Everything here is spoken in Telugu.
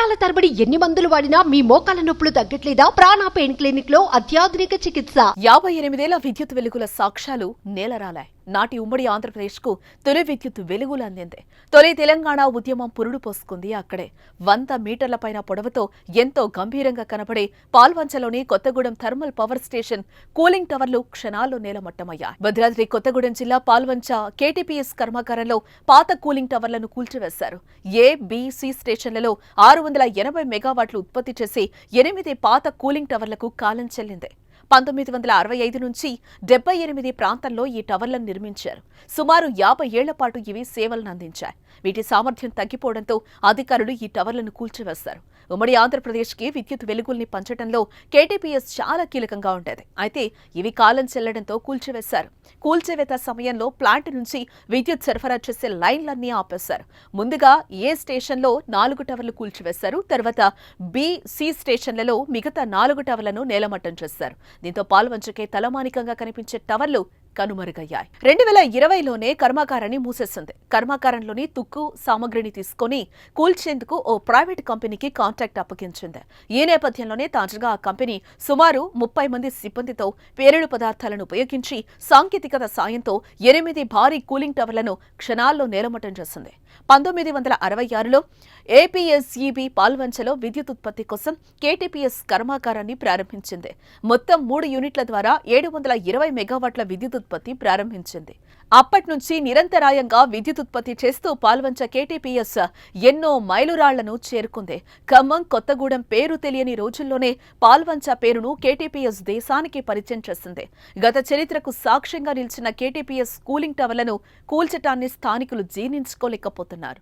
నెలల తరబడి ఎన్ని మందులు వాడినా మీ మోకాల నొప్పులు తగ్గట్లేదా? ప్రాణ పెయిన్ క్లినిక్ లో అత్యాధునిక చికిత్స. 58 ఏళ్ల విద్యుత్ వెలుగుల సాక్ష్యాలు నేలరాలాయి. నాటి ఉమ్మడి ఆంధ్రప్రదేశ్ కు తొలి విద్యుత్ వెలుగులు అందింది. తొలి తెలంగాణ ఉద్యమం పురుడు పోసుకుంది అక్కడే. 100 మీటర్ల పైన పొడవుతో ఎంతో గంభీరంగా కనబడే పాల్వంచలోని Kothagudem thermal power station cooling టవర్లు క్షణాల్లో నేలమట్టమయ్యాయి. భద్రాద్రి కొత్తగూడెం జిల్లా పాల్వంచ కేటీపీఎస్ కర్మాగారంలో పాత కూలింగ్ టవర్లను కూల్చివేశారు. ఏ, బి, సి స్టేషన్లలో 680 మెగావాట్లు ఉత్పత్తి చేసి 8 పాత కూలింగ్ టవర్లకు కాలం చెల్లింది. 1965 నుంచి 78 ప్రాంతాల్లో ఈ టవర్లను నిర్మించారు. సుమారు 50 ఏళ్ల పాటు ఇవి సేవలను అందించాయి. వీటి సామర్థ్యం తగ్గిపోవడంతో అధికారులు ఈ టవర్లను కూల్చివేశారు. ఉమ్మడి ఆంధ్రప్రదేశ్కి విద్యుత్ వెలుగుల్ని పంచడంలో కేటీపీఎస్ చాలా కీలకంగా ఉండేది. అయితే ఇవి కాలం చెల్లడంతో కూల్చివేశారు. కూల్చివేత సమయంలో ప్లాంట్ నుంచి విద్యుత్ సరఫరా చేసే లైన్లన్నీ ఆపేశారు. ముందుగా ఏ స్టేషన్లో 4 టవర్లు కూల్చివేశారు. తర్వాత బి, సి స్టేషన్లలో మిగతా 4 టవర్లను నేలమట్టం చేశారు. దీంతో పాల్వంచకే తలమానికంగా కనిపించే టవర్లు కనుమరుగయ్యాయి. 2020లోనే కర్మాగారాన్ని మూసేసింది. కర్మాగారంలోని తుక్కు సామగ్రిని తీసుకుని కూల్చేందుకు ఓ ప్రైవేట్ కంపెనీకి కాంట్రాక్ట్ అప్పగించింది. ఈ నేపథ్యంలోనే తాజాగా ఆ కంపెనీ సుమారు 30 మంది సిబ్బందితో పేలుడు పదార్థాలను ఉపయోగించి సాంకేతికత సాయంతో 8 భారీ కూలింగ్ టవర్లను క్షణాల్లో నేలమట్టం చేసింది. 1966లో ఏపీఎస్ఈబీ పాల్వంచలో విద్యుత్ ఉత్పత్తి కోసం కేటీపీఎస్ కర్మాగారాన్ని ప్రారంభించింది. మొత్తం 3 యూనిట్ల ద్వారా 720 మెగావాట్ల విద్యుత్ ఉత్పత్తి ప్రారంభించింది. అప్పటి నుంచి నిరంతరాయంగా విద్యుత్ ఉత్పత్తి చేస్తూ పాల్వంచ కేటీపీఎస్ ఎన్నో మైలురాళ్లను చేరుకుంది. ఖమ్మం, కొత్తగూడెం పేరు తెలియని రోజుల్లోనే పాల్వంచ పేరును కేటీపీఎస్ దేశానికి పరిచయం చేసింది. గత చరిత్రకు సాక్ష్యంగా నిలిచిన కేటీపీఎస్ కూలింగ్ టవర్లను కూల్చటాన్ని స్థానికులు జీర్ణించుకోలేకపోతున్నారు.